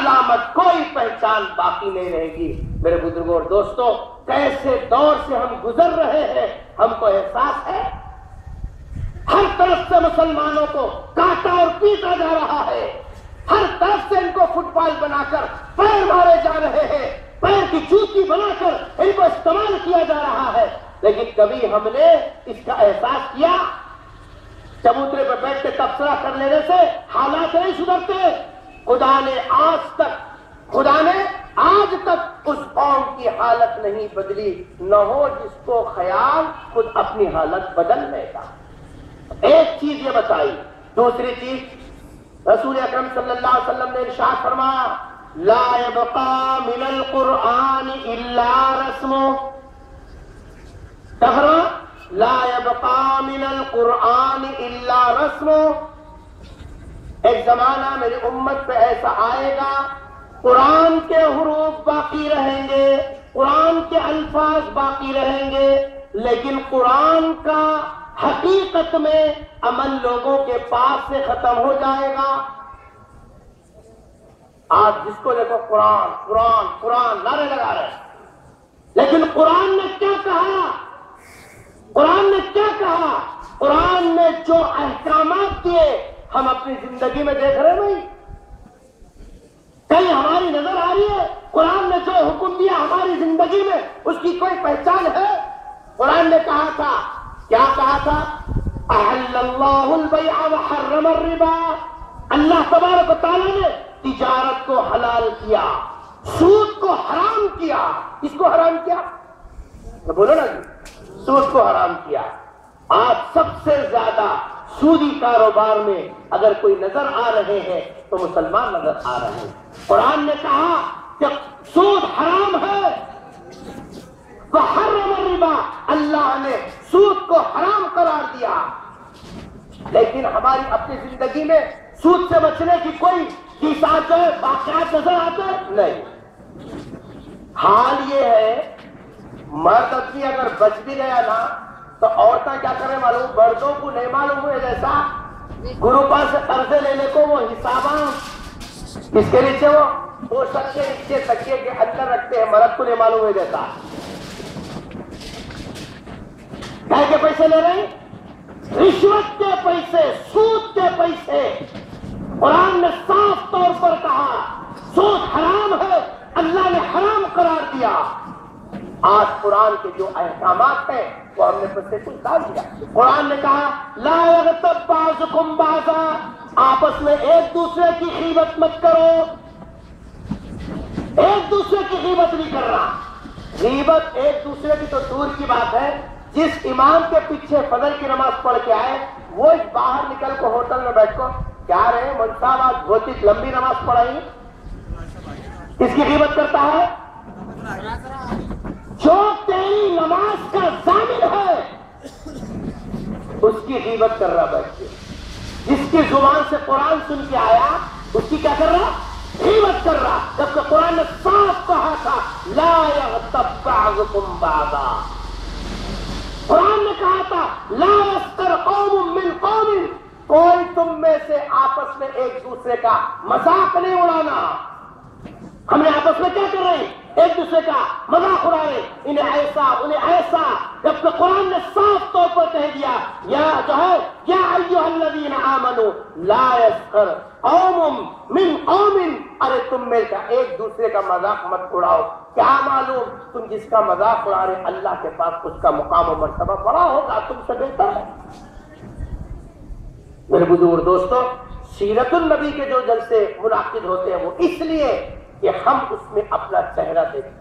علامت، کوئی پہچان باقی نہیں رہے گی۔ میرے بزرگوں اور دوستوں، کیسے دور سے ہم گزر رہے ہیں، ہم کو احساس ہے؟ ہر طرف سے مسلمانوں کو کاٹا اور پیٹا جا رہا ہے، ہر طرف سے ان کو فٹ بال بنا کر پیر مارے جا رہے ہیں، پیر کی جوتی بنا کر ان کو استعمال کیا جا رہا ہے، لیکن کبھی ہم نے اس کا احساس کیا؟ چبوترے پر بیٹھ کے تبصرہ کر لینے سے حالات نہیں سدھرتے۔ خدا نے آج تک اس قوم کی حالت نہیں بدلی، نہ ہو جس کو خیال خود اپنی حالت بدلنے کا۔ ایک چیز یہ بتائی۔ دوسری چیز، رسول اکرم صلی اللہ علیہ وسلم نے ارشاد فرمایا، لا يبقى من القرآن الا رسم۔ لا يبقى من القرآن الا رسم۔ ایک زمانہ میری امت پہ ایسا آئے گا، قرآن کے حروف باقی رہیں گے، قرآن کے الفاظ باقی رہیں گے، لیکن قرآن کا حقیقت میں عمل لوگوں کے پاس سے ختم ہو جائے گا۔ آج جس کو دیکھو قرآن قرآن قرآن نعرے لگا رہے ہیں، لیکن قرآن نے کیا کہا؟ قرآن نے کیا کہا؟ قرآن نے جو احکامات دیے ہم اپنی زندگی میں دیکھ رہے نہیں؟ کہیں ہماری نظر آ رہی ہے؟ قرآن نے جو حکم دیا ہماری زندگی میں اس کی کوئی پہچان ہے؟ قرآن نے کہا تھا، کیا کہا تھا؟ احل اللہ البیع وحرم الربا۔ اللہ تبارک و تعالیٰ نے تجارت کو حلال کیا، سود کو حرام کیا۔ اس کو حرام کیا؟ بولو نا جی، سود کو حرام کیا۔ آج سب سے زیادہ سودی کاروبار میں اگر کوئی نظر آ رہے ہیں تو مسلمان نظر آ رہے ہیں۔ قرآن نے کہا کہ سود حرام ہے، وحرم الربا، اللہ نے سود کو حرام قرار دیا، لیکن ہماری اپنی زندگی میں سود سے بچنے کی کوئی کیسات جو ہے واقعات نظر آتے نہیں۔ حال یہ ہے، مرد اپنی اگر بچ بھی گیا نا تو عورتیں کیا کریں معلوم؟ مردوں کو نہیں معلوم ہوئے جیسا گروپا سے قرضے لینے کو وہ حساباں اس کے نیچے وہ سب کے نیچے تکیے کے اندر رکھتے ہیں، مرد کو نہیں معلوم ہوئے جیسا۔ کہے کے پیسے لے رہے ہیں؟ رشوت کے پیسے، سود کے پیسے۔ قرآن نے صاف طور پر کہا سود حرام ہے، اللہ نے حرام قرار دیا۔ آج قرآن کے جو احکامات ہیں وہ ہم نے پس سے کچھ ڈال دیا۔ قرآن نے کہا لا یغتب بعضکم بعضا، آپس میں ایک دوسرے کی غیبت مت کرو۔ ایک دوسرے کی غیبت نہیں کر رہا۔ غیبت ایک دوسرے کی تو دور کی بات ہے، جس امام کے پیچھے فجر کی نماز پڑھ کے آئے وہ باہر نکل کے ہوٹل میں بیٹھ کو کیا رہے مول صاحب آج بہت ہی لمبی نماز پڑھائی، اس کی غیبت کرتا ہے؟ جو تیری نماز کا ضامن ہے اس کی غیبت کر رہا بیٹھ کے، جس کی زبان سے قرآن سن کے آیا اس کی کیا کر رہا؟ غیبت کر رہا، جبکہ قرآن نے صاف کہا تھا لا یغتب بعضکم بعضا۔ قرآن نے کہا تھا لا یسخر قوم من قوم، کوئی تم میں سے آپس میں ایک دوسرے کا مذاق نہیں اڑانا۔ ہم نے آپس میں کیا کر رہے ہیں؟ ایک دوسرے کا مذاق اڑا رہے، انہیں ایسا انہیں ایسا، جبکہ قرآن نے صاف طور پر کہہ دیا یا جو ہے یا ایھا الذین آمنوا لا یسخر قوم من قوم، ارے تم میں کا ایک دوسرے کا مذاق مت اڑاؤ۔ کیا معلوم تم جس کا مذاق اڑا رہے اللہ کے پاس اس کا مقام و مرتبہ بڑا ہوگا، تم سے بہتر ہے۔ میرے بزرگ دوستوں، سیرت النبی کے جو جلسے منعقد ہوتے ہیں وہ اس لیے کہ ہم اس میں اپنا چہرہ دیکھیں،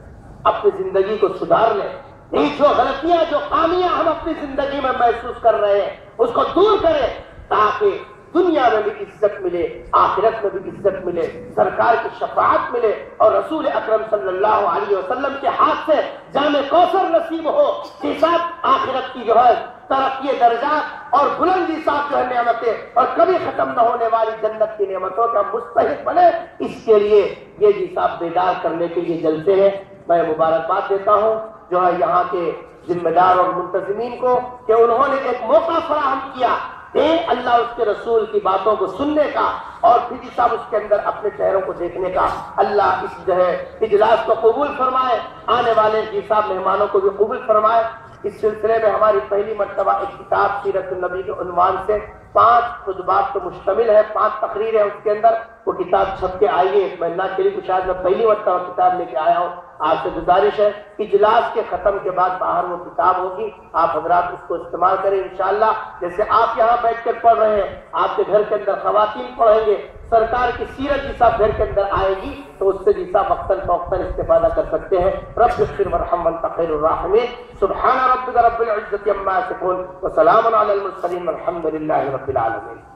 اپنی زندگی کو سدھار لیں، یہ جو غلطیاں جو خامیاں ہم اپنی زندگی میں محسوس کر رہے ہیں اس کو دور کریں، تاکہ دنیا میں بھی عزت ملے، آخرت میں بھی عزت ملے، سرکار کی شفاعت ملے، اور رسول اکرم صلی اللہ علیہ وسلم کے ہاتھ سے جام کوثر نصیب ہو، کہ ساتھ آخرت کی جو ہے ترقی درجات اور بلندی صاحب جو ہے نعمتیں اور کبھی ختم نہ ہونے والی جنت کی نعمتوں کا مستحق بنے، اس کے لیے یہ جی صاحب بیدار کرنے کے لیے جلسے ہیں۔ میں مبارکباد دیتا ہوں جو ہے یہاں کے ذمہ دار اور منتظمین کو کہ انہوں نے ایک موقع فراہم کیا دیں اللہ اس کے رسول کی باتوں کو سننے کا، اور پھر جی صاحب اس کے اندر اپنے چہروں کو دیکھنے کا۔ اللہ اس جو ہے اجلاس کو قبول فرمائے، آنے والے جی صاحب مہمانوں کو بھی قبول فرمائے۔ اس سلسلے میں ہماری پہلی مرتبہ ایک کتاب سیرت النبی کے عنوان سے 5 خطبات پر مشتمل ہے، 5 تقریریں اس کے اندر، وہ کتاب چھپ کے آئی ہے۔ میں اللہ کے لیے شاید میں پہلی مرتبہ کتاب لے کے آیا ہوں۔ آپ سے گزارش ہے اجلاس کے ختم کے بعد باہر وہ کتاب ہوگی، آپ حضرات اس کو استعمال کریں انشاءاللہ۔ جیسے آپ یہاں بیٹھ کر پڑھ رہے ہیں، آپ کے گھر کے اندر خواتین پڑھیں گے، سرکار کی سیرت جیسا گھر کے اندر آئے گی تو اس سے جیسا وقتاً فوقتاً استفادہ کر سکتے ہیں۔ رب اغفر وارحم وانت خیر الراحمین۔ سبحان ربک رب العزة عما یصفون وسلام علی المرسلین والحمد للہ رب العالمین۔